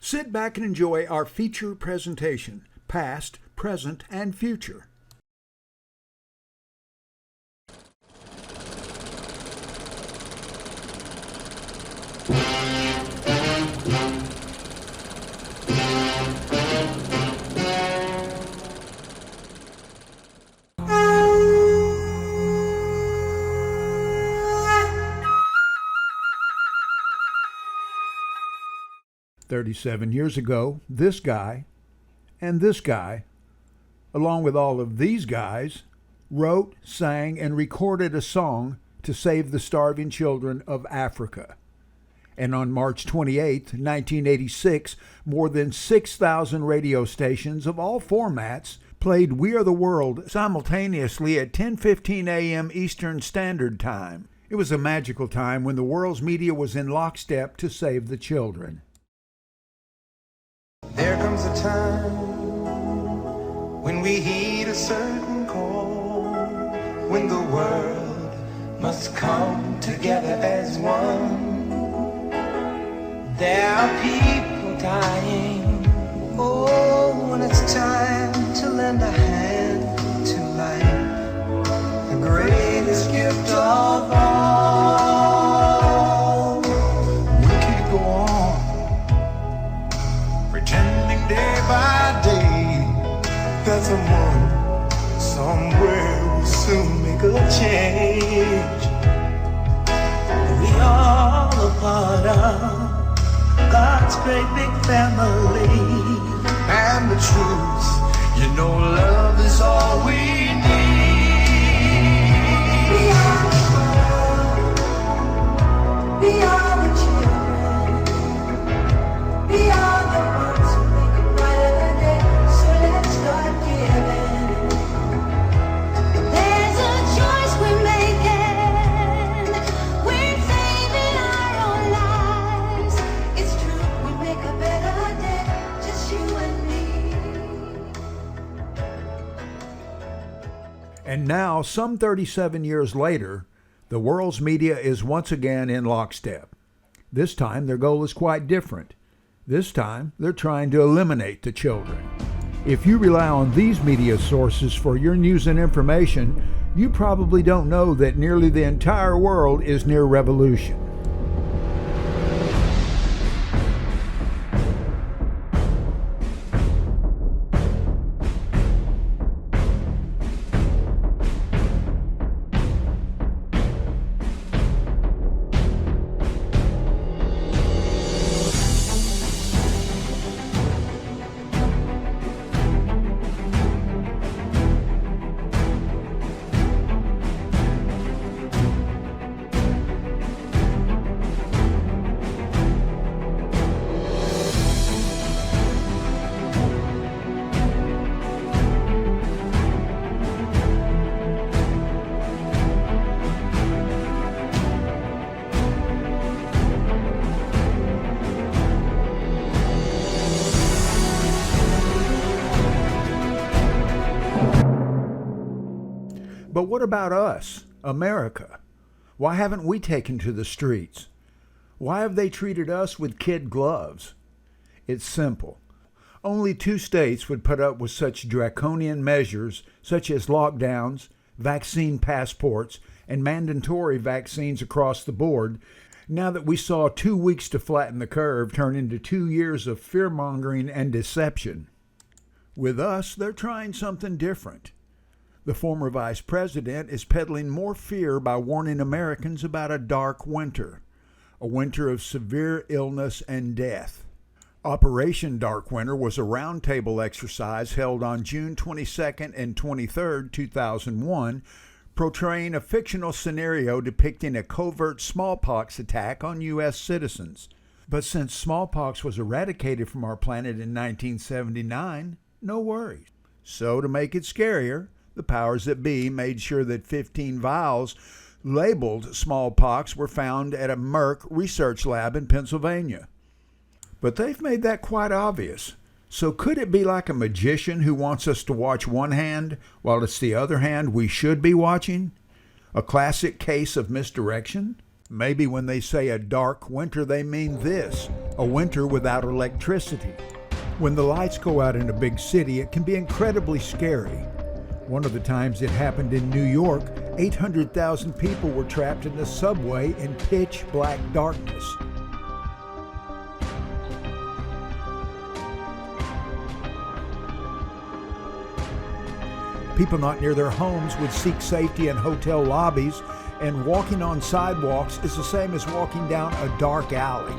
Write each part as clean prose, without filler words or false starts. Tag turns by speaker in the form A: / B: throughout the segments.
A: Sit back and enjoy our feature presentation, past, present, and future. "37 years ago, this guy and this guy, along with all of these guys, wrote, sang, and recorded a song to save the starving children of Africa. And on March 28, 1986, more than 6,000 radio stations of all formats played We Are the World simultaneously at 10:15 a.m. Eastern Standard Time. It was a magical time when the world's media was in lockstep to save the children.
B: There comes a time when we heed a certain call, when the world must come together as one. There are people dying, oh, when it's time to lend a hand to life, the greatest gift of all. We can't go on pretending day by day that someone somewhere will soon make a change. We all a part of God's great big family, and the truth, you know, love is all we need. We are the world, we are the children, we are the ones who make it brighter than day, so let's start giving. There's a choice we're making, we're saving our own lives. It's true, we make a better day, just you and me.
A: And now, some 37 years later, the world's media is once again in lockstep. This time, their goal is quite different. This time, they're trying to eliminate the children. If you rely on these media sources for your news and information, you probably don't know that nearly the entire world is near revolution. But what about us, America? Why haven't we taken to the streets? Why have they treated us with kid gloves? It's simple. Only 2 states would put up with such draconian measures, such as lockdowns, vaccine passports, and mandatory vaccines across the board, now that we saw 2 weeks to flatten the curve turn into 2 years of fear-mongering and deception. With us, they're trying something different. The former vice president is peddling more fear by warning Americans about a dark winter, a winter of severe illness and death. Operation Dark Winter was a roundtable exercise held on June 22nd and 23rd, 2001, portraying a fictional scenario depicting a covert smallpox attack on U.S. citizens. But since smallpox was eradicated from our planet in 1979, no worries. So to make it scarier, the powers that be made sure that 15 vials labeled smallpox were found at a Merck research lab in Pennsylvania. But they've made that quite obvious. So could it be like a magician who wants us to watch one hand while it's the other hand we should be watching? A classic case of misdirection? Maybe when they say a dark winter, they mean this, a winter without electricity. When the lights go out in a big city, it can be incredibly scary. One of the times it happened in New York, 800,000 people were trapped in the subway in pitch black darkness. People not near their homes would seek safety in hotel lobbies, and walking on sidewalks is the same as walking down a dark alley.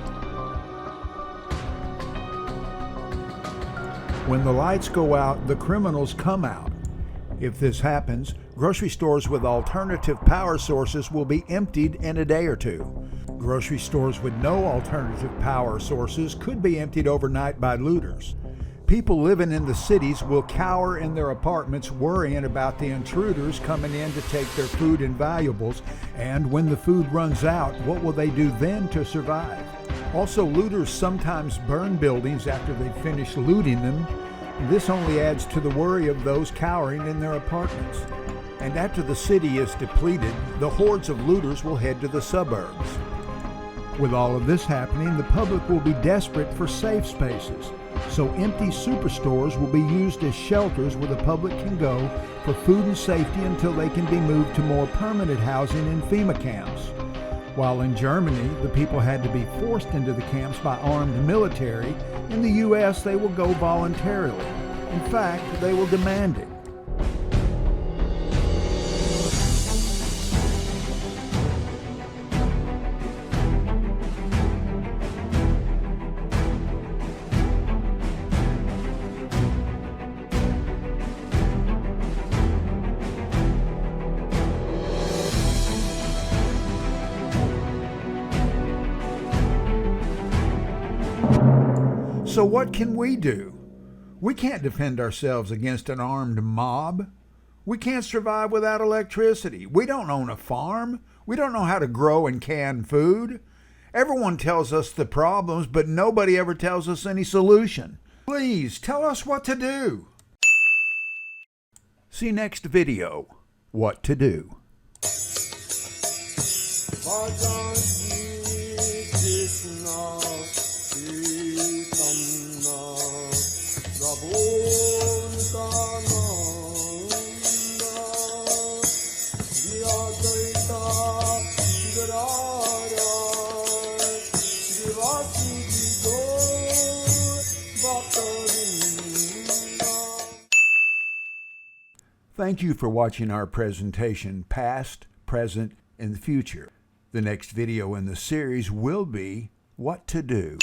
A: When the lights go out, the criminals come out. If this happens, grocery stores with alternative power sources will be emptied in a day or two. Grocery stores with no alternative power sources could be emptied overnight by looters. People living in the cities will cower in their apartments worrying about the intruders coming in to take their food and valuables, and when the food runs out, what will they do then to survive? Also, looters sometimes burn buildings after they finish looting them. This only adds to the worry of those cowering in their apartments. And after the city is depleted, the hordes of looters will head to the suburbs. With all of this happening, the public will be desperate for safe spaces. So empty superstores will be used as shelters where the public can go for food and safety until they can be moved to more permanent housing in FEMA camps. While in Germany, the people had to be forced into the camps by armed military, in the U.S. they will go voluntarily. In fact, they will demand it. So what can we do? We can't defend ourselves against an armed mob. We can't survive without electricity. We don't own a farm. We don't know how to grow and can food. Everyone tells us the problems, but nobody ever tells us any solution. Please tell us what to do. See next video, what to do. Thank you for watching our presentation, Past, Present, and the Future. The next video in the series will be What to Do.